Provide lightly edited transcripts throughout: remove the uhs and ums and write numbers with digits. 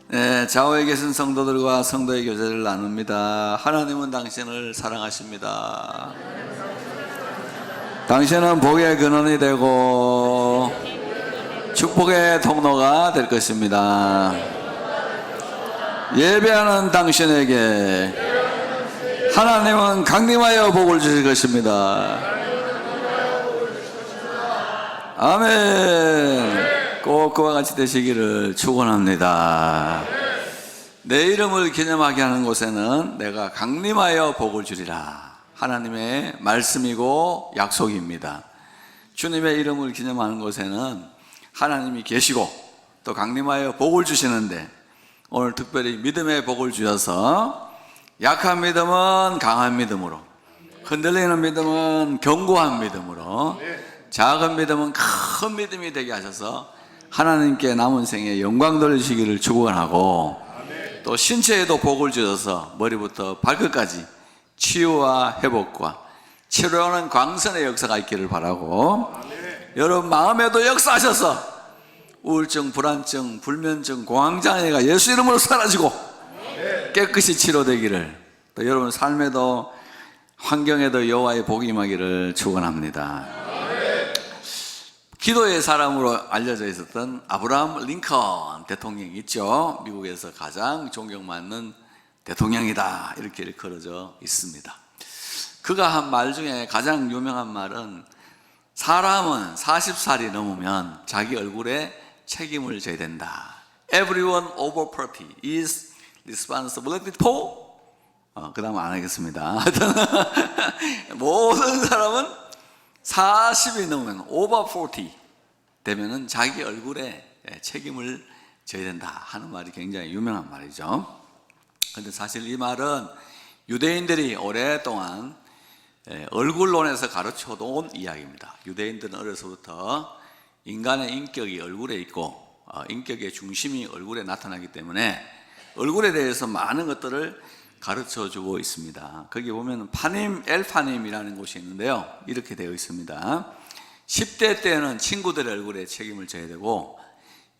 네, 좌우에 계신 성도들과 성도의 교제를 나눕니다. 하나님은 당신을 사랑하십니다. 당신은 복의 근원이 되고 축복의 통로가 될 것입니다. 예배하는 당신에게 하나님은 강림하여 복을 주실 것입니다. 아멘. 꼭 그와 같이 되시기를 축원합니다. 내 이름을 기념하게 하는 곳에는 내가 강림하여 복을 주리라. 하나님의 말씀이고 약속입니다. 주님의 이름을 기념하는 곳에는 하나님이 계시고 또 강림하여 복을 주시는데, 오늘 특별히 믿음의 복을 주셔서 약한 믿음은 강한 믿음으로, 흔들리는 믿음은 견고한 믿음으로, 작은 믿음은 큰 믿음이 되게 하셔서 하나님께 남은 생에 영광 돌리시기를 축원하고, 또 신체에도 복을 주셔서 머리부터 발끝까지 치유와 회복과 치료하는 광선의 역사가 있기를 바라고, 여러분 마음에도 역사하셔서 우울증, 불안증, 불면증, 공황장애가 예수 이름으로 사라지고 깨끗이 치료되기를, 또 여러분 삶에도 환경에도 여호와의 복이 임하기를 축원합니다. 기도의 사람으로 알려져 있었던 아브라함 링컨 대통령이 있죠. 미국에서 가장 존경받는 대통령이다, 이렇게 일컬어져 있습니다. 그가 한 말 중에 가장 유명한 말은, 사람은 40살이 넘으면 자기 얼굴에 책임을 져야 된다. Everyone over 40 is responsibility for, 그 다음 안 하겠습니다. 모든 사람은 40이 넘으면 over 40 되면은 자기 얼굴에 책임을 져야 된다 하는 말이 굉장히 유명한 말이죠. 그런데 사실 이 말은 유대인들이 오랫동안 얼굴론에서 가르쳐 온 이야기입니다. 유대인들은 어려서부터 인간의 인격이 얼굴에 있고 인격의 중심이 얼굴에 나타나기 때문에 얼굴에 대해서 많은 것들을 가르쳐 주고 있습니다. 거기 보면 파님, 엘파님이라는 곳이 있는데요, 이렇게 되어 있습니다. 10대 때는 친구들의 얼굴에 책임을 져야 되고,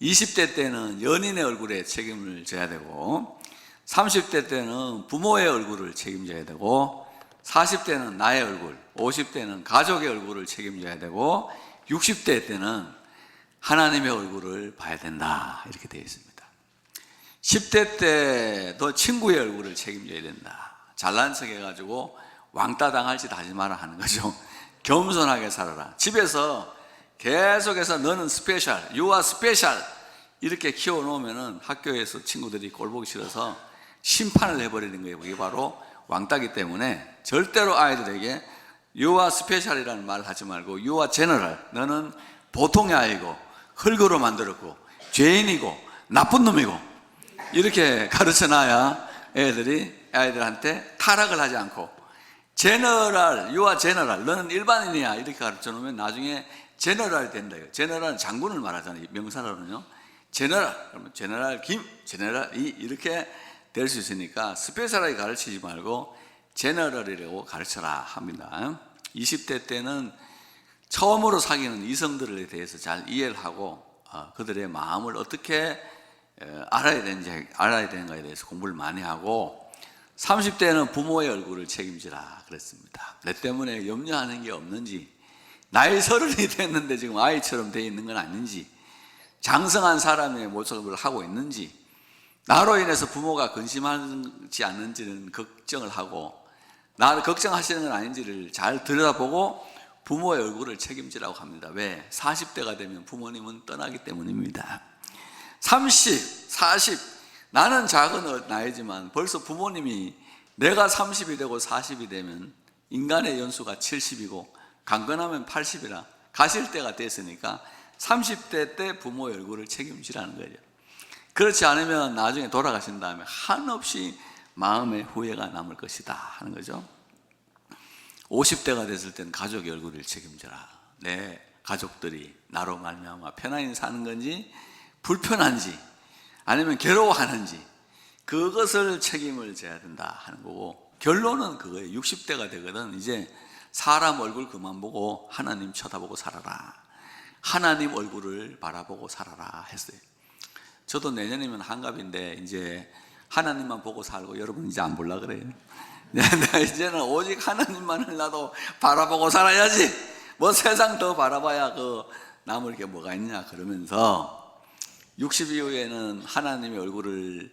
20대 때는 연인의 얼굴에 책임을 져야 되고, 30대 때는 부모의 얼굴을 책임져야 되고, 40대는 나의 얼굴, 50대는 가족의 얼굴을 책임져야 되고, 60대 때는 하나님의 얼굴을 봐야 된다, 이렇게 되어 있습니다. 10대 때도 친구의 얼굴을 책임져야 된다. 잘난 척 해가지고 왕따 당할 짓 하지 마라 하는 거죠. 겸손하게 살아라. 집에서 계속해서 너는 스페셜, you are special 이렇게 키워놓으면 학교에서 친구들이 꼴보기 싫어서 심판을 해버리는 거예요. 그게 바로 왕따기 때문에 절대로 아이들에게 you are special이라는 말을 하지 말고 you are general, 너는 보통이 아니고 흙으로 만들었고 죄인이고 나쁜 놈이고, 이렇게 가르쳐놔야 아이들한테 타락을 하지 않고, 제너럴, 유아 제너럴, 너는 일반인이야 이렇게 가르쳐 놓으면 나중에 제너럴이 된다. 제너럴은 장군을 말하잖아요, 명사로는요. 제너럴, 그러면 제너럴 김, 제너럴 이 이렇게 될 수 있으니까 스페셜하게 가르치지 말고 제너럴이라고 가르쳐라 합니다. 20대 때는 처음으로 사귀는 이성들에 대해서 잘 이해를 하고 그들의 마음을 어떻게 알아야 되는가에 대해서 공부를 많이 하고, 30대는 부모의 얼굴을 책임지라 그랬습니다. 내 때문에 염려하는 게 없는지, 나이 30이 됐는데 지금 아이처럼 돼 있는 건 아닌지, 장성한 사람의 모습을 하고 있는지, 나로 인해서 부모가 근심하지 않는지는 걱정을 하고, 나를 걱정하시는 건 아닌지를 잘 들여다보고 부모의 얼굴을 책임지라고 합니다. 왜? 40대가 되면 부모님은 떠나기 때문입니다. 30, 40, 나는 작은 나이지만 벌써 부모님이, 내가 30이 되고 40이 되면 인간의 연수가 70이고 강건하면 80이라 가실 때가 됐으니까 30대 때 부모의 얼굴을 책임지라는 거죠. 그렇지 않으면 나중에 돌아가신 다음에 한없이 마음에 후회가 남을 것이다 하는 거죠. 50대가 됐을 때는 가족의 얼굴을 책임져라. 내 가족들이 나로 말미암아 편안히 사는 건지 불편한지 아니면 괴로워하는지 그것을 책임을 져야 된다 하는 거고, 결론은 그거예요. 60대가 되거든 이제 사람 얼굴 그만 보고 하나님 쳐다보고 살아라, 하나님 얼굴을 바라보고 살아라 했어요. 저도 내년이면 한갑인데 이제 하나님만 보고 살고 여러분 이제 안 볼라 그래요. 이제는 오직 하나님만을 나도 바라보고 살아야지. 뭐 세상 더 바라봐야 그 남을 게 뭐가 있냐 그러면서 60 이후에는 하나님의 얼굴을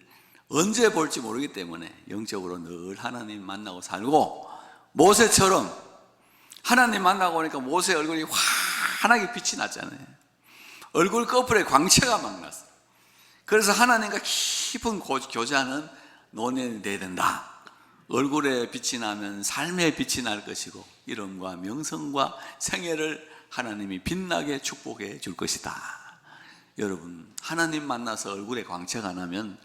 언제 볼지 모르기 때문에 영적으로 늘 하나님 만나고 살고, 모세처럼 하나님 만나고 오니까 모세 얼굴이 환하게 빛이 났잖아요. 얼굴 꺼풀에 광채가 막 났어요. 그래서 하나님과 깊은 교제하는 노년이 되어야 된다. 얼굴에 빛이 나면 삶에 빛이 날 것이고 이름과 명성과 생애를 하나님이 빛나게 축복해 줄 것이다. 여러분, 하나님 만나서 얼굴에 광채가 나면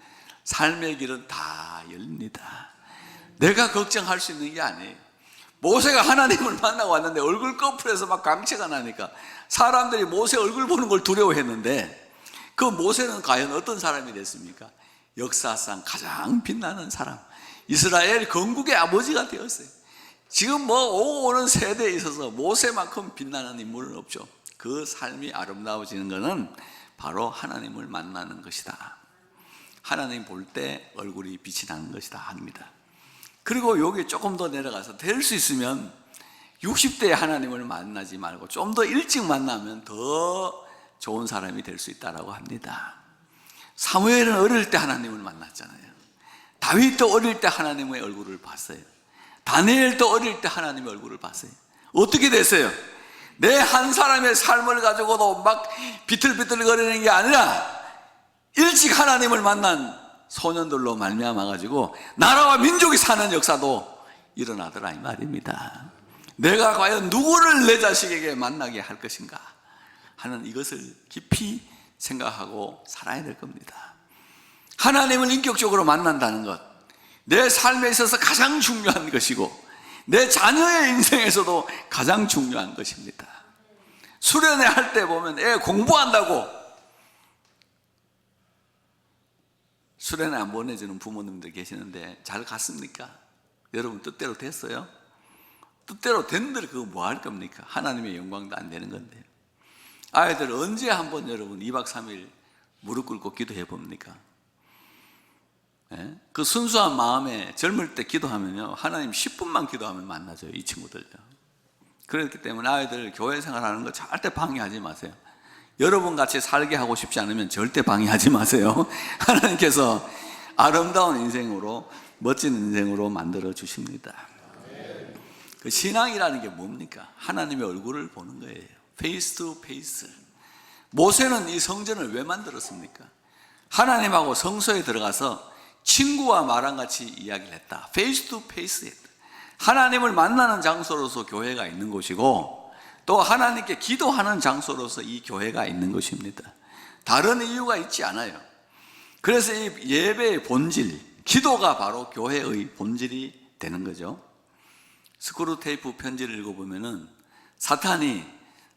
삶의 길은 다 열립니다. 내가 걱정할 수 있는 게 아니에요. 모세가 하나님을 만나고 왔는데 얼굴 꺼풀에서 막 광채가 나니까 사람들이 모세 얼굴 보는 걸 두려워했는데, 그 모세는 과연 어떤 사람이 됐습니까? 역사상 가장 빛나는 사람, 이스라엘 건국의 아버지가 되었어요. 지금 뭐 오고 오는 세대에 있어서 모세만큼 빛나는 인물은 없죠. 그 삶이 아름다워지는 것은 바로 하나님을 만나는 것이다. 하나님 볼 때 얼굴이 빛이 나는 것이다 합니다. 그리고 여기 조금 더 내려가서 될 수 있으면 60대에 하나님을 만나지 말고 좀 더 일찍 만나면 더 좋은 사람이 될 수 있다고 합니다. 사무엘은 어릴 때 하나님을 만났잖아요. 다윗도 어릴 때 하나님의 얼굴을 봤어요. 다니엘도 어릴 때 하나님의 얼굴을 봤어요. 어떻게 됐어요? 내 한 사람의 삶을 가지고도 막 비틀비틀거리는 게 아니라 일찍 하나님을 만난 소년들로 말미암아 가지고 나라와 민족이 사는 역사도 일어나더라 이 말입니다. 내가 과연 누구를 내 자식에게 만나게 할 것인가 하는 이것을 깊이 생각하고 살아야 될 겁니다. 하나님을 인격적으로 만난다는 것, 내 삶에 있어서 가장 중요한 것이고 내 자녀의 인생에서도 가장 중요한 것입니다. 수련회 할 때 보면 애 공부한다고 수련회 안 보내주는 부모님들 계시는데 잘 갔습니까? 여러분 뜻대로 됐어요? 뜻대로 된들 그거 뭐 할 겁니까? 하나님의 영광도 안 되는 건데. 아이들 언제 한번 여러분 2박 3일 무릎 꿇고 기도해 봅니까? 예? 그 순수한 마음에 젊을 때 기도하면요, 하나님 10분만 기도하면 만나줘요, 이 친구들요. 그렇기 때문에 아이들 교회 생활하는 거 절대 방해하지 마세요. 여러분 같이 살게 하고 싶지 않으면 절대 방해하지 마세요. 하나님께서 아름다운 인생으로, 멋진 인생으로 만들어 주십니다. 그 신앙이라는 게 뭡니까? 하나님의 얼굴을 보는 거예요. 페이스 투 페이스. 모세는 이 성전을 왜 만들었습니까? 하나님하고 성소에 들어가서 친구와 말한 같이 이야기를 했다. 페이스 투 페이스 했다. 하나님을 만나는 장소로서 교회가 있는 곳이고 또 하나님께 기도하는 장소로서 이 교회가 있는 것입니다. 다른 이유가 있지 않아요. 그래서 이 예배의 본질, 기도가 바로 교회의 본질이 되는 거죠. 스크루테이프 편지를 읽어보면은 사탄이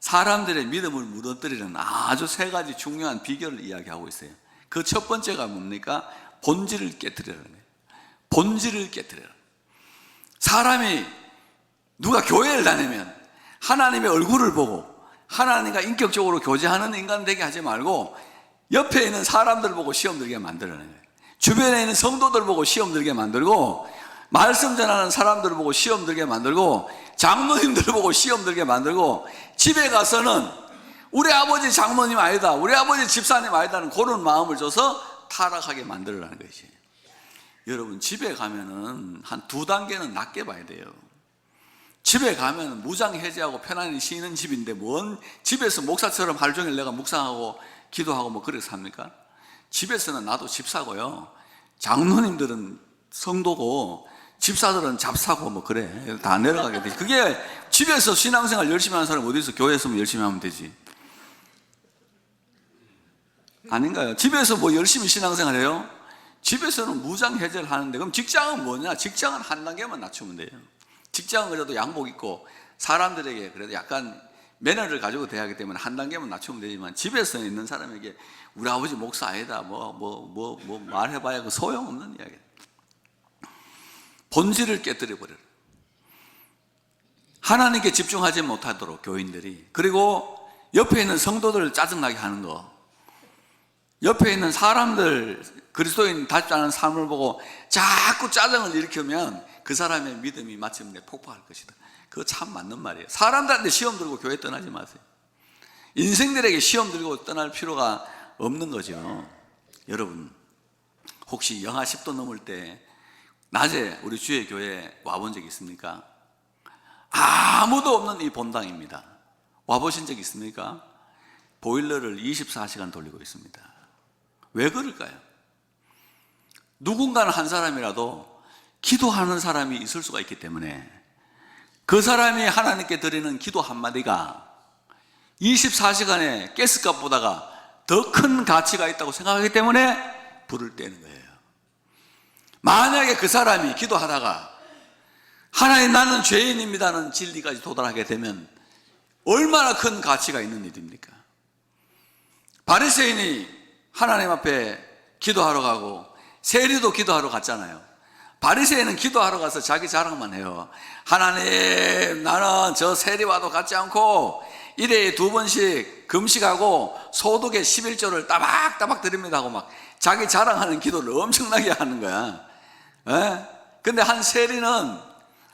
사람들의 믿음을 무너뜨리는 아주 세 가지 중요한 비결을 이야기하고 있어요. 그 첫 번째가 뭡니까? 본질을 깨뜨리라는 거예요. 본질을 깨뜨리라. 사람이 누가 교회를 다니면 하나님의 얼굴을 보고 하나님과 인격적으로 교제하는 인간 되게 하지 말고 옆에 있는 사람들 보고 시험 들게 만들라는 거예요. 주변에 있는 성도들 보고 시험 들게 만들고 말씀 전하는 사람들 보고 시험 들게 만들고 장로님들 보고 시험 들게 만들고 집에 가서는 우리 아버지 장모님 아니다, 우리 아버지 집사님 아니다는 그런 마음을 줘서 타락하게 만들라는 것이에요. 여러분 집에 가면은 한 2단계는 낮게 봐야 돼요. 집에 가면 무장 해제하고 편안히 쉬는 집인데 뭔 집에서 목사처럼 하루 종일 내가 묵상하고 기도하고 뭐 그렇게 삽니까? 집에서는 나도 집사고요, 장로님들은 성도고 집사들은 잡사고 뭐 그래, 다 내려가게 되지. 그게 집에서 신앙생활 열심히 하는 사람 어디서 교회에서만 열심히 하면 되지? 아닌가요? 집에서 뭐 열심히 신앙생활 해요? 집에서는 무장 해제를 하는데 그럼 직장은 뭐냐? 직장은 한 단계만 낮추면 돼요. 직장은 그래도 양복 입고 사람들에게 그래도 약간 매너를 가지고 돼야 하기 때문에 한 단계만 낮추면 되지만 집에서 있는 사람에게 우리 아버지 목사 아니다 뭐 말해봐야 그 소용없는 이야기예요. 본질을 깨뜨려 버려요. 하나님께 집중하지 못하도록 교인들이, 그리고 옆에 있는 성도들을 짜증나게 하는 거, 옆에 있는 사람들, 그리스도인 답지 않은 삶을 보고 자꾸 짜증을 일으키면 그 사람의 믿음이 마침내 폭발할 것이다. 그거 참 맞는 말이에요. 사람들한테 시험 들고 교회 떠나지 마세요. 인생들에게 시험 들고 떠날 필요가 없는 거죠. 여러분, 혹시 영하 10도 넘을 때 낮에 우리 주의 교회에 와본 적 있습니까? 아무도 없는 이 본당입니다. 와보신 적 있습니까? 보일러를 24시간 돌리고 있습니다. 왜 그럴까요? 누군가는 한 사람이라도 기도하는 사람이 있을 수가 있기 때문에 그 사람이 하나님께 드리는 기도 한마디가 24시간의 가스값보다가 더 큰 가치가 있다고 생각하기 때문에 불을 떼는 거예요. 만약에 그 사람이 기도하다가 하나님 나는 죄인입니다는 진리까지 도달하게 되면 얼마나 큰 가치가 있는 일입니까? 바리새인이 하나님 앞에 기도하러 가고 세리도 기도하러 갔잖아요. 바리새인은 기도하러 가서 자기 자랑만 해요. 하나님, 나는 저 세리와도 같지 않고 일회에 2번씩 금식하고 소득의 11조를 따박따박 드립니다 하고 막 자기 자랑하는 기도를 엄청나게 하는 거야. 근데 한 세리는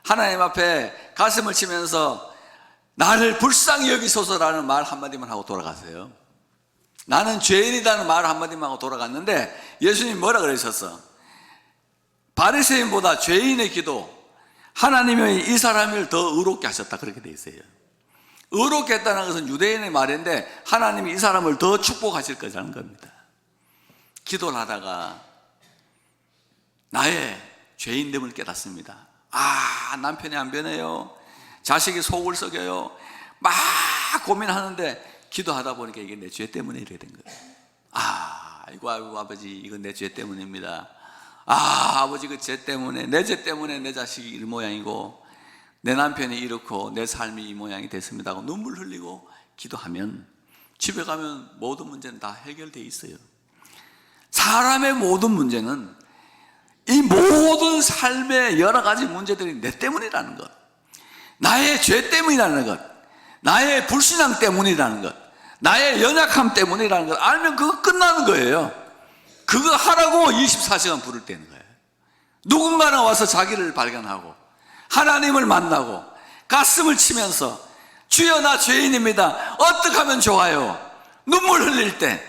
하나님 앞에 가슴을 치면서 나를 불쌍히 여기소서라는 말 한마디만 하고 돌아가세요. 나는 죄인이라는 말 한마디만 하고 돌아갔는데 예수님 뭐라 그러셨어? 바리새인보다 죄인의 기도, 하나님이 이 사람을 더 의롭게 하셨다, 그렇게 돼 있어요. 의롭게 했다는 것은 유대인의 말인데 하나님이 이 사람을 더 축복하실 거라는 겁니다. 기도를 하다가 나의 죄인됨을 깨닫습니다. 남편이 안 변해요, 자식이 속을 썩여요, 막 고민하는데 기도하다 보니까 이게 내 죄 때문에 이렇게 된 거예요. 아이고 아버지, 이건 내 죄 때문입니다. 아버지, 그 죄 때문에, 내 죄 때문에 내 자식이 이 모양이고 내 남편이 이렇고 내 삶이 이 모양이 됐습니다 하고 눈물 흘리고 기도하면 집에 가면 모든 문제는 다 해결되어 있어요. 사람의 모든 문제는, 이 모든 삶의 여러 가지 문제들이 내 때문이라는 것, 나의 죄 때문이라는 것, 나의 불신앙 때문이라는 것, 나의 연약함 때문이라는 것 알면 그거 끝나는 거예요. 그거 하라고 24시간 불을 떼는 거예요. 누군가는 와서 자기를 발견하고 하나님을 만나고 가슴을 치면서 주여 나 죄인입니다, 어떻게 하면 좋아요? 눈물 흘릴 때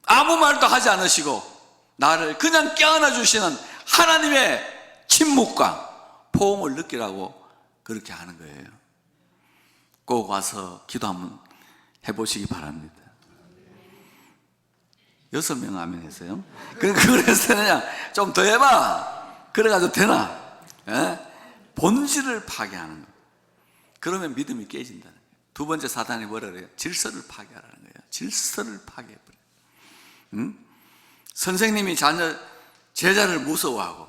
아무 말도 하지 않으시고 나를 그냥 껴안아 주시는 하나님의 침묵과 포옹을 느끼라고 그렇게 하는 거예요. 꼭 와서 기도 한번 해보시기 바랍니다. 6명 아멘 했어요. 그래서 그냥 좀 더 해봐. 그래가지고 되나? 본질을 파괴하는 거예요. 그러면 믿음이 깨진다는 거예요. 두 번째 사단이 뭐라 그래요? 질서를 파괴하라는 거예요. 질서를 파괴해버려요. 선생님이 제자를 무서워하고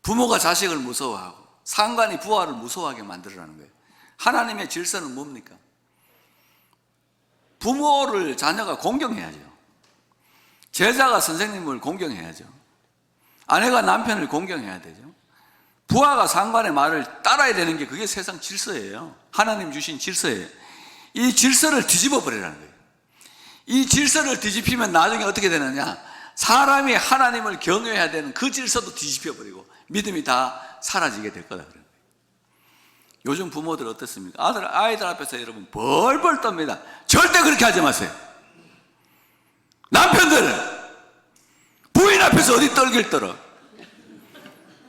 부모가 자식을 무서워하고 상관이 부하를 무서워하게 만들어라는 거예요. 하나님의 질서는 뭡니까? 부모를 자녀가 공경해야죠. 제자가 선생님을 공경해야죠. 아내가 남편을 공경해야 되죠. 부하가 상관의 말을 따라야 되는 게 그게 세상 질서예요. 하나님 주신 질서예요. 이 질서를 뒤집어 버리라는 거예요. 이 질서를 뒤집히면 나중에 어떻게 되느냐, 사람이 하나님을 경외해야 되는 그 질서도 뒤집혀 버리고 믿음이 다 사라지게 될 거다. 요즘 부모들 어떻습니까? 아이들 앞에서 여러분 벌벌 떱니다. 절대 그렇게 하지 마세요. 남편들 부인 앞에서 어디 떨길 떨어.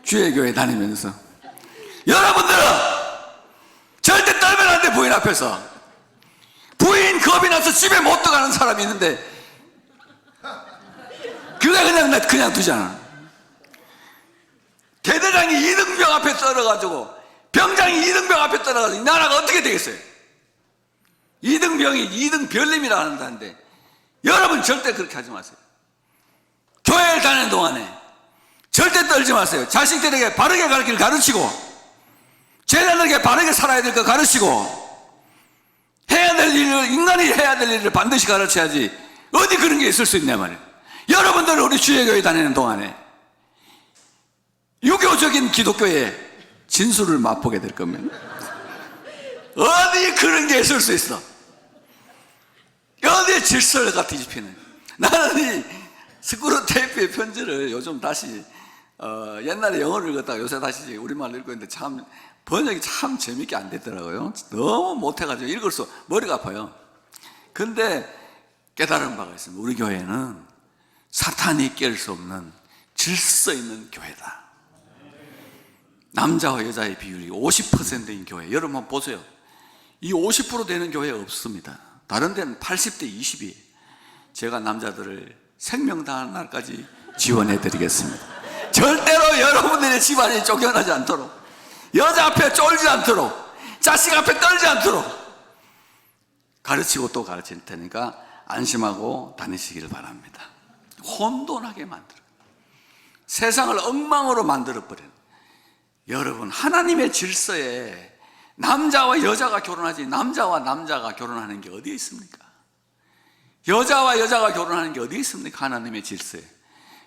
주의 교회 다니면서 여러분들은 절대 떨면 안 돼. 부인 앞에서. 부인 겁이 나서 집에 못 들어가는 사람이 있는데 그게 그냥 두잖아. 대대장이 이등병 앞에 떨어가지고 병장이 이등병 앞에 떨어가지고 나라가 어떻게 되겠어요? 이등병이 이등별님이라 한다는데 여러분 절대 그렇게 하지 마세요. 교회를 다니는 동안에 절대 떨지 마세요. 자식들에게 바르게 갈 길 가르치고 제자들에게 바르게 살아야 될 거 가르치고 해야 될 일을, 인간이 해야 될 일을 반드시 가르쳐야지 어디 그런 게 있을 수 있냐 말이에요. 여러분들은 우리 주의 교회 다니는 동안에 유교적인 기독교의 진수를 맛보게 될 겁니다. 어디 그런 게 있을 수 있어? 어디에 질서가 뒤집히는 나는 이 스크루 테이프의 편지를 요즘 다시 옛날에 영어를 읽었다가 요새 다시 우리말로 읽고 있는데 참 번역이 참 재밌게 안 됐더라고요. 너무 못해가지고 읽을수록 머리가 아파요. 근데 깨달은 바가 있습니다. 우리 교회는 사탄이 깰 수 없는 질서 있는 교회다. 남자와 여자의 비율이 50%인 교회, 여러분 한번 보세요. 이 50% 되는 교회 없습니다. 다른 데는 80대 20이. 제가 남자들을 생명 다하는 날까지 지원해 드리겠습니다. 절대로 여러분들의 집안이 쫓겨나지 않도록, 여자 앞에 쫄지 않도록, 자식 앞에 떨지 않도록 가르치고 또 가르칠 테니까 안심하고 다니시기를 바랍니다. 혼돈하게 만들어, 세상을 엉망으로 만들어버리는, 여러분 하나님의 질서에 남자와 여자가 결혼하지 남자와 남자가 결혼하는 게 어디에 있습니까? 여자와 여자가 결혼하는 게 어디에 있습니까? 하나님의 질서에.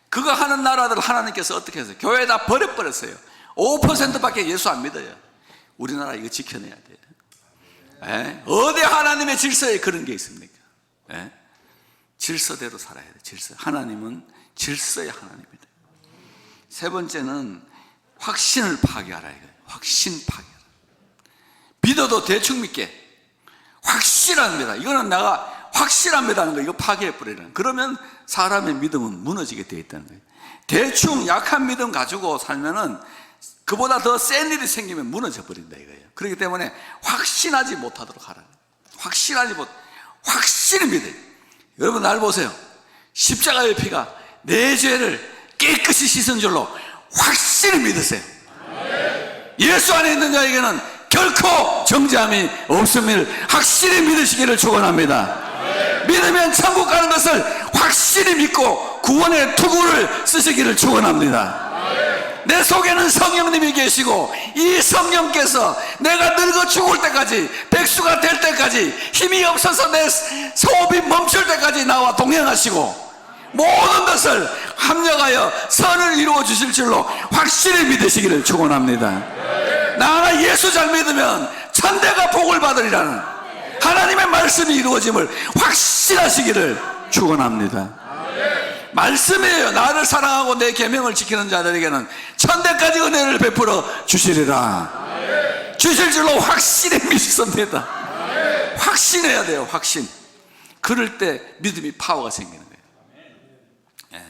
그거 하는 나라들 하나님께서 어떻게 했어요? 교회 다 버려버렸어요. 5%밖에 예수 안 믿어요. 우리나라 이거 지켜내야 돼요. 에? 어디 하나님의 질서에 그런 게 있습니까? 에? 질서대로 살아야 돼요. 질서. 하나님은 질서의 하나님입니다. 세 번째는 확신을 파괴하라 이거예요. 확신 파괴하라. 믿어도 대충 믿게. 확실합니다. 이거는 내가 확실합니다는 거, 이거 파괴해버리는. 그러면 사람의 믿음은 무너지게 되어 있다는 거예요. 대충 약한 믿음 가지고 살면은 그보다 더 센 일이 생기면 무너져 버린다 이거예요. 그렇기 때문에 확신하지 못하도록 하라. 확실히 믿어요. 여러분 날 보세요. 십자가의 피가 내 죄를 깨끗이 씻은 줄로 확실히 믿으세요. 예수 안에 있는 자에게는 결코 정죄함이 없음을 확실히 믿으시기를 축원합니다. 믿으면 천국 가는 것을 확실히 믿고 구원의 투구를 쓰시기를 축원합니다. 내 속에는 성령님이 계시고 이 성령께서 내가 늙어 죽을 때까지, 백수가 될 때까지, 힘이 없어서 내 호흡이 멈출 때까지 나와 동행하시고 모든 것을 합력하여 선을 이루어 주실 줄로 확실히 믿으시기를 축원합니다. 나 예수 잘 믿으면 천대가 복을 받으리라는 하나님의 말씀이 이루어짐을 확신하시기를 축원합니다. 말씀이에요. 나를 사랑하고 내 계명을 지키는 자들에게는 천대까지 은혜를 베풀어 주시리라. 주실 줄로 확실히 믿습니다. 확신해야 돼요. 확신. 그럴 때 믿음이 파워가 생기는 거예요.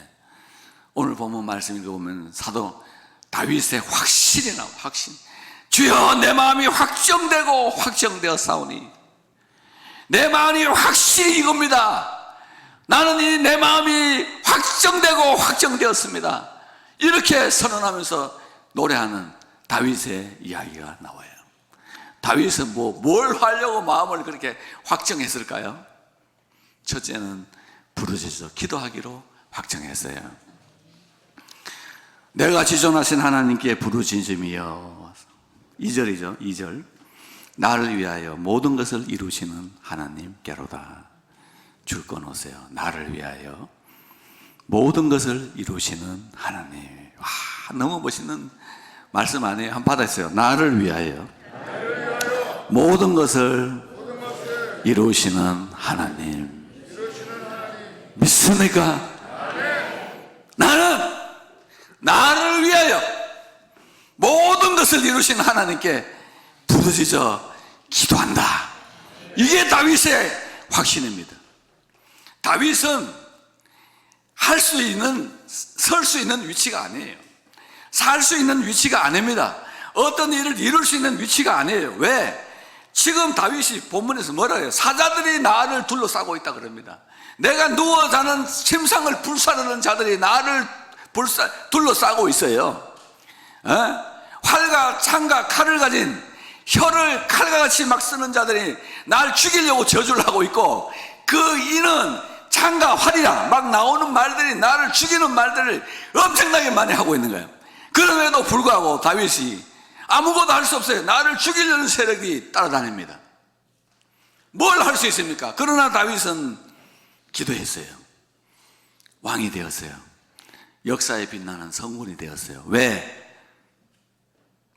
오늘 본문 말씀 읽어보면 사도 다윗의 확신이 나와요. 확신. 주여 내 마음이 확정되고 확정되었사오니, 내 마음이 확실히 이겁니다. 나는 이 내 마음이 확정되고 확정되었습니다. 이렇게 선언하면서 노래하는 다윗의 이야기가 나와요. 다윗은 뭘 하려고 마음을 그렇게 확정했을까요? 첫째는 부르짖어 기도하기로 확정했어요. 내가 지존하신 하나님께 부르짖음이여. 2절이죠. 2절. 나를 위하여 모든 것을 이루시는 하나님께로다. 줄 꺼놓으세요. 나를 위하여 모든 것을 이루시는 하나님. 와, 너무 멋있는 말씀 아니에요? 한번 받았어요. 나를 위하여 모든 것을 이루시는 하나님. 믿습니까? 나를 위하여 모든 것을 이루신 하나님께 부르짖어 기도한다. 이게 다윗의 확신입니다. 다윗은 할 수 있는, 설 수 있는 위치가 아니에요. 살 수 있는 위치가 아닙니다. 어떤 일을 이룰 수 있는 위치가 아니에요. 왜? 지금 다윗이 본문에서 뭐라 해요? 사자들이 나를 둘러싸고 있다 그럽니다. 내가 누워 자는 침상을 불사르는 자들이 나를 둘러싸고 있어요. 활과 창과 칼을 가진, 혀를 칼과 같이 막 쓰는 자들이 날 죽이려고 저주를 하고 있고, 그 이는 창과 활이라 막 나오는 말들이 나를 죽이는 말들을 엄청나게 많이 하고 있는 거예요. 그럼에도 불구하고 다윗이 아무것도 할 수 없어요. 나를 죽이려는 세력이 따라다닙니다. 뭘 할 수 있습니까? 그러나 다윗은 기도했어요. 왕이 되었어요. 역사에 빛나는 성군이 되었어요. 왜?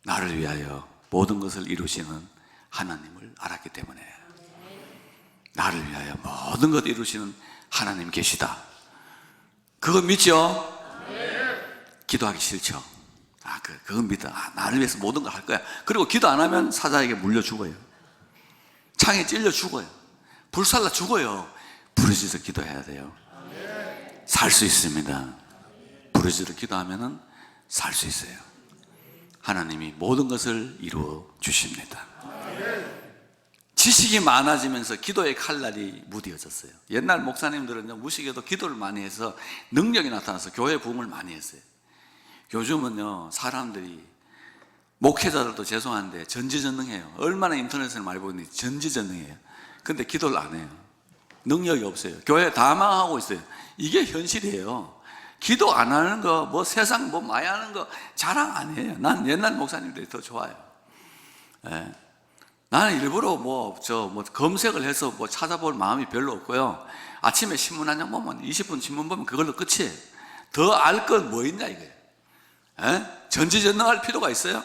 나를 위하여 모든 것을 이루시는 하나님을 알았기 때문에. 나를 위하여 모든 것 이루시는 하나님 계시다. 그거 믿죠? 기도하기 싫죠? 그건 믿어. 나를 위해서 모든 걸 할 거야. 그리고 기도 안 하면 사자에게 물려 죽어요. 창에 찔려 죽어요. 불살라 죽어요. 부르짖어 기도해야 돼요. 살 수 있습니다. 부르짖어 기도하면 살 수 있어요. 하나님이 모든 것을 이루어 주십니다. 지식이 많아지면서 기도의 칼날이 무뎌졌어요. 옛날 목사님들은 무식해도 기도를 많이 해서 능력이 나타나서 교회 부흥을 많이 했어요. 요즘은요, 사람들이, 목회자들도 죄송한데 전지전능해요. 얼마나 인터넷을 많이 보는지 전지전능해요. 근데 기도를 안 해요. 능력이 없어요. 교회 다 망하고 있어요. 이게 현실이에요. 기도 안 하는 거, 뭐 세상 뭐 많이 하는 거 자랑 안 해요. 난 옛날 목사님들이 더 좋아요. 예. 나는 일부러 검색을 해서 찾아볼 마음이 별로 없고요. 아침에 신문 한 장 보면 20분 신문 보면 그걸로 끝이에요. 더 알 건 뭐 있냐 이거예요. 예? 전지전능할 필요가 있어요?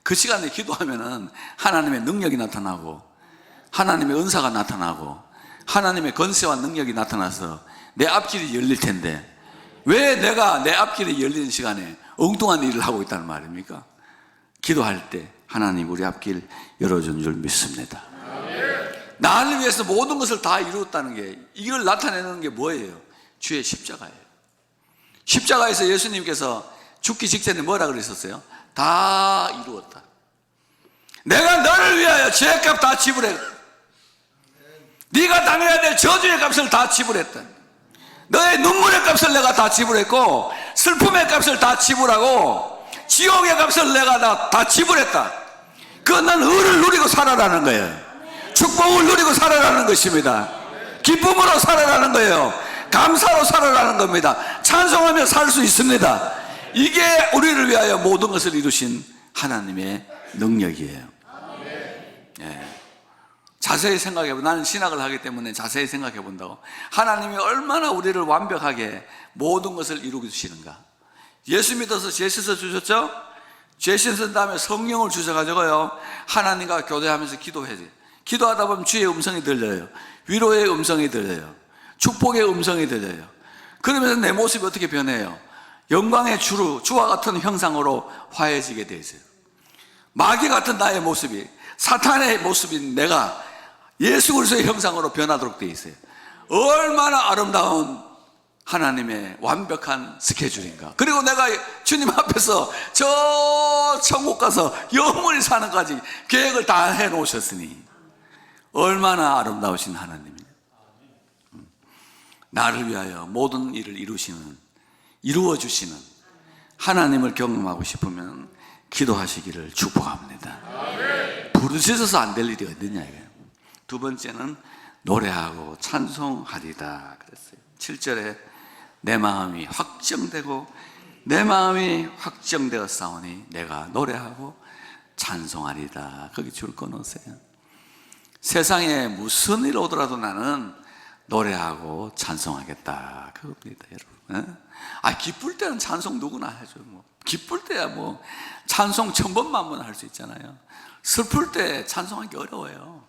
그 시간에 기도하면은 하나님의 능력이 나타나고 하나님의 은사가 나타나고 하나님의 권세와 능력이 나타나서 내 앞길이 열릴 텐데 왜 내가 내 앞길이 열리는 시간에 엉뚱한 일을 하고 있다는 말입니까? 기도할 때 하나님 우리 앞길 열어준 줄 믿습니다. 나를 위해서 모든 것을 다 이루었다는 게, 이걸 나타내는 게 뭐예요? 주의 십자가예요. 십자가에서 예수님께서 죽기 직전에 뭐라 그랬었어요? 다 이루었다. 내가 너를 위하여 죄값 다 지불했다. 네가 당해야 될 저주의 값을 다 지불했다. 너의 눈물의 값을 내가 다 지불했고 슬픔의 값을 다 지불하고 지옥의 값을 내가 다 지불했다. 그건 의를 누리고 살아라는 거예요. 축복을 누리고 살아라는 것입니다. 기쁨으로 살아라는 거예요. 감사로 살아라는 겁니다. 찬송하며 살 수 있습니다. 이게 우리를 위하여 모든 것을 이루신 하나님의 능력이에요. 예. 자세히 생각해보면, 나는 신학을 하기 때문에 자세히 생각해 본다고, 하나님이 얼마나 우리를 완벽하게 모든 것을 이루고 주시는가. 예수 믿어서 죄 씻어 주셨죠? 죄 씻은 다음에 성령을 주셔가지고요, 하나님과 교대하면서 기도해야 돼요. 기도하다 보면 주의 음성이 들려요. 위로의 음성이 들려요. 축복의 음성이 들려요. 그러면서 내 모습이 어떻게 변해요? 영광의 주와 같은 형상으로 화해지게 되어 있어요. 마귀 같은 나의 모습이, 사탄의 모습인 내가 예수 그리스도의 형상으로 변하도록 되어 있어요. 얼마나 아름다운 하나님의 완벽한 스케줄인가. 그리고 내가 주님 앞에서 저 천국 가서 영원히 사는까지 계획을 다 해놓으셨으니 얼마나 아름다우신 하나님이에요. 나를 위하여 모든 일을 이루어주시는 하나님을 경험하고 싶으면 기도하시기를 축복합니다. 부르짖어서 안 될 일이 어딨냐 이거예요. 두 번째는 노래하고 찬송하리다 그랬어요. 7절에 내 마음이 확정되어 싸우니 내가 노래하고 찬송하리다. 거기 줄 꺼놓으세요. 세상에 무슨 일 오더라도 나는 노래하고 찬송하겠다 그겁니다, 여러분. 기쁠 때는 찬송 누구나 하죠. 기쁠 때야 찬송 1000번만 할 수 있잖아요. 슬플 때 찬송하기 어려워요.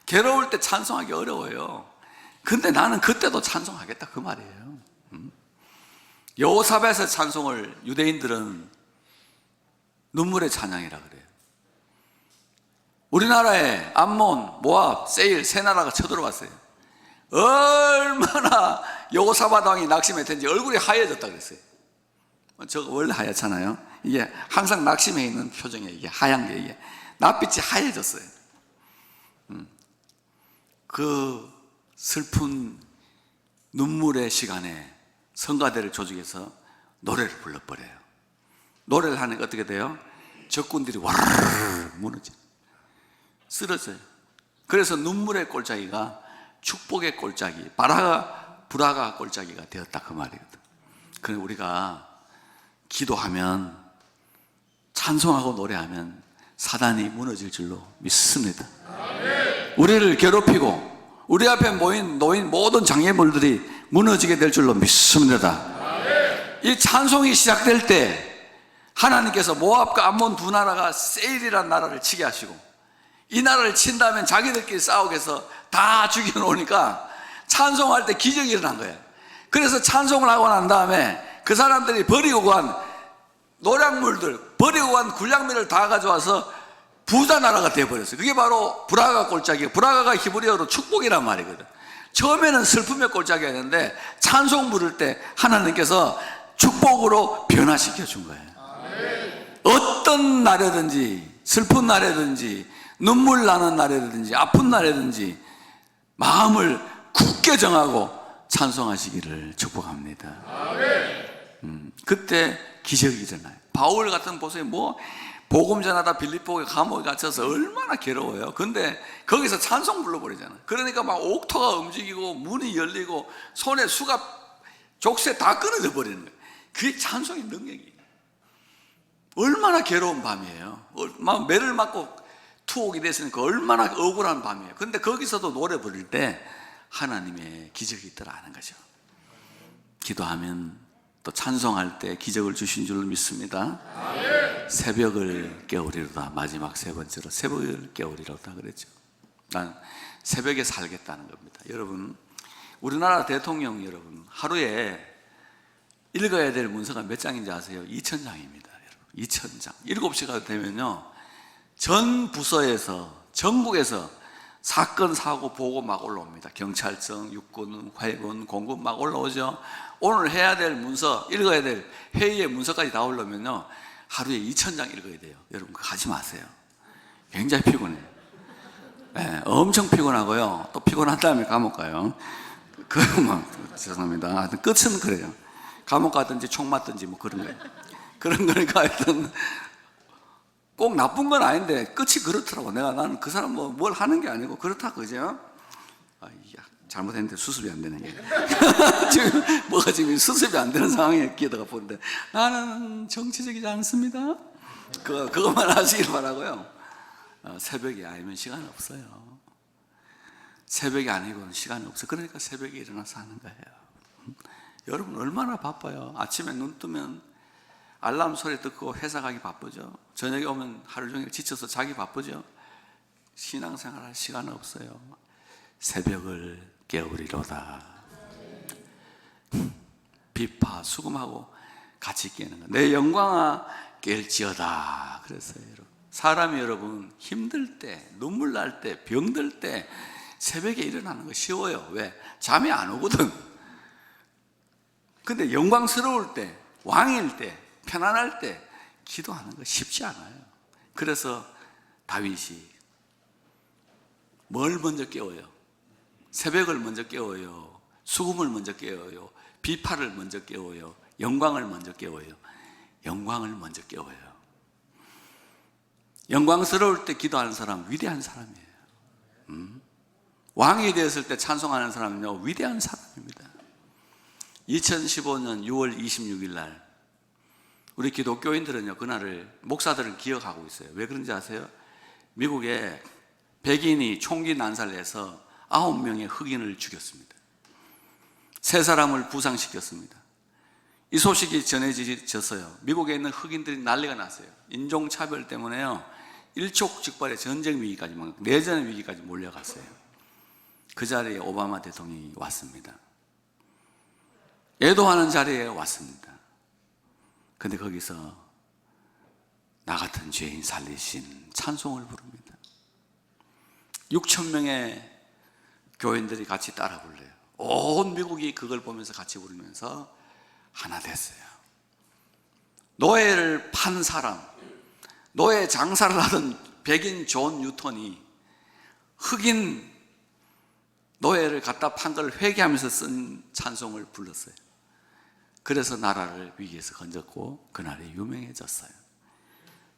괴로울 때 찬송하기 어려워요. 근데 나는 그때도 찬송하겠다 그 말이에요. 여호사밧의 찬송을 유대인들은 눈물의 찬양이라 그래요. 우리나라에 암몬, 모압, 세일 세 나라가 쳐들어왔어요. 얼마나 여호사밧 왕이 낙심했던지 얼굴이 하얘졌다 그랬어요. 저거 원래 하얗잖아요. 이게 항상 낙심해 있는 표정이에요. 이게 하얀 게, 이게 낯빛이 하얘졌어요. 그 슬픈 눈물의 시간에 성가대를 조직해서 노래를 불러버려요. 노래를 하니까 어떻게 돼요? 적군들이 와르르 무너져요. 쓰러져요. 그래서 눈물의 골짜기가 축복의 골짜기, 브라가 골짜기가 되었다 그 말이거든. 그래 우리가 기도하면, 찬송하고 노래하면 사단이 무너질 줄로 믿습니다. 우리를 괴롭히고 우리 앞에 놓인 모든 장애물들이 무너지게 될 줄로 믿습니다. 이 찬송이 시작될 때 하나님께서 모압과 암몬 두 나라가 세일이라는 나라를 치게 하시고, 이 나라를 친다면 자기들끼리 싸우게 해서 다 죽여놓으니까 찬송할 때 기적이 일어난 거예요. 그래서 찬송을 하고 난 다음에 그 사람들이 버리고 간 노량물들, 버리고 간 군량미를 다 가져와서 부자 나라가 되어버렸어요. 그게 바로 브라가 꼴짝이에요. 브라가가 히브리어로 축복이란 말이거든. 처음에는 슬픔의 꼴짝이었는데 찬송 부를 때 하나님께서 축복으로 변화시켜 준 거예요. 어떤 날이든지, 슬픈 날이든지, 눈물 나는 날이든지, 아픈 날이든지 마음을 굳게 정하고 찬송하시기를 축복합니다. 그때 기적이 일어나요. 바울 같은 보세요. 복음 전하다 빌립보에 감옥에 갇혀서 얼마나 괴로워요. 근데 거기서 찬송 불러버리잖아요. 그러니까 막 옥토가 움직이고 문이 열리고 손에 수갑, 족쇄 다 끊어져 버리는 거예요. 그게 찬송의 능력이에요. 얼마나 괴로운 밤이에요. 막 매를 맞고 투옥이 됐으니까 얼마나 억울한 밤이에요. 근데 거기서도 노래 부를 때 하나님의 기적이 있더라는 거죠. 기도하면 또 찬송할 때 기적을 주신 줄 믿습니다. 새벽을 깨우리로다. 마지막 세 번째로 새벽을 깨우리로다 그랬죠. 난 새벽에 살겠다는 겁니다. 여러분, 우리나라 대통령 여러분, 하루에 읽어야 될 문서가 몇 장인지 아세요? 2000장입니다. 2000장. 7시가 되면요, 전 부서에서, 전국에서 사건, 사고, 보고 막 올라옵니다. 경찰청, 육군, 해군, 공군 막 올라오죠. 오늘 해야 될 문서, 읽어야 될 회의의 문서까지 다 올라오면요, 하루에 2000장 읽어야 돼요. 여러분, 그거 하지 마세요. 굉장히 피곤해요. 네, 엄청 피곤하고요. 또 피곤한 다음에 감옥 가요. 죄송합니다. 하여튼 끝은 그래요. 감옥 가든지 총 맞든지 뭐 그런 거예요. 그런 거니까 하여튼 꼭 나쁜 건 아닌데 끝이 그렇더라고. 나는 그 사람 뭘 하는 게 아니고 그렇다, 그죠? 잘못했는데 수습이 안 되는 게 지금 지금 수습이 안 되는 상황에 기도가 보는데 나는 정치적이지 않습니다. 그것만 하시길 바라고요. 새벽이 아니면 시간 없어요. 새벽이 아니고는 시간이 없어요. 그러니까 새벽에 일어나서 하는 거예요. 여러분 얼마나 바빠요. 아침에 눈 뜨면 알람 소리 듣고 회사 가기 바쁘죠. 저녁에 오면 하루 종일 지쳐서 자기 바쁘죠. 신앙생활 할 시간 없어요. 새벽을 깨우리로다. 비파 수금하고 같이 깨는 거. 내 영광아 깰지어다 그랬어요. 여러분, 사람이 여러분 힘들 때, 눈물 날 때, 병들 때 새벽에 일어나는 거 쉬워요. 왜? 잠이 안 오거든. 근데 영광스러울 때, 왕일 때, 편안할 때 기도하는 거 쉽지 않아요. 그래서 다윗이 뭘 먼저 깨워요? 새벽을 먼저 깨워요. 수금을 먼저 깨워요. 비파를 먼저 깨워요. 영광을 먼저 깨워요. 영광을 먼저 깨워요. 영광스러울 때 기도하는 사람 위대한 사람이에요. 왕이 되었을 때 찬송하는 사람은요, 위대한 사람입니다. 2015년 6월 26일 날 우리 기독교인들은요, 그날을, 목사들은 기억하고 있어요. 왜 그런지 아세요? 미국에 백인이 총기 난살해서 9명의 흑인을 죽였습니다. 3사람을 부상시켰습니다. 이 소식이 전해졌어요. 미국에 있는 흑인들이 난리가 났어요. 인종차별 때문에요, 일촉즉발의 전쟁 위기까지, 내전 위기까지 몰려갔어요. 그 자리에 오바마 대통령이 왔습니다. 애도하는 자리에 왔습니다. 근데 거기서 나 같은 죄인 살리신 찬송을 부릅니다. 6,000명의 교인들이 같이 따라 불러요. 온 미국이 그걸 보면서 같이 부르면서 하나 됐어요. 노예를 판 사람, 노예 장사를 하던 백인 존 뉴턴이 흑인 노예를 갖다 판 걸 회개하면서 쓴 찬송을 불렀어요. 그래서 나라를 위기에서 건졌고 그날이 유명해졌어요.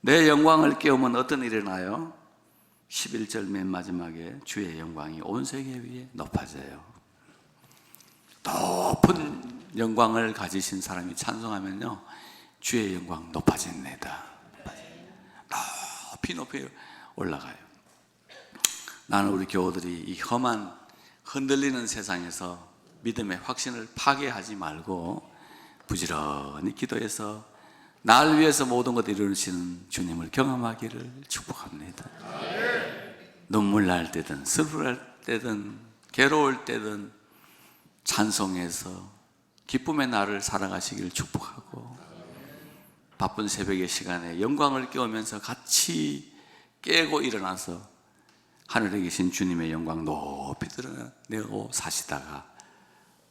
내 영광을 깨우면 어떤 일이 나요? 11절 맨 마지막에 주의 영광이 온 세계 위에 높아져요. 높은 영광을 가지신 사람이 찬송하면요, 주의 영광 높아집니다. 높이 높이 올라가요. 나는 우리 교우들이 이 험한 흔들리는 세상에서 믿음의 확신을 파괴하지 말고 부지런히 기도해서 날 위해서 모든 것을 이루시는 주님을 경험하기를 축복합니다. 눈물 날 때든 슬플 때든 괴로울 때든 찬송해서 기쁨의 날을 살아가시길 축복하고, 바쁜 새벽의 시간에 영광을 깨우면서 같이 깨고 일어나서 하늘에 계신 주님의 영광 높이 드러내고 사시다가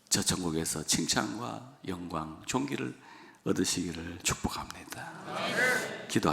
저 천국에서 칭찬과 영광, 존귀를 얻으시기를 축복합니다. 기도하시겠습니다.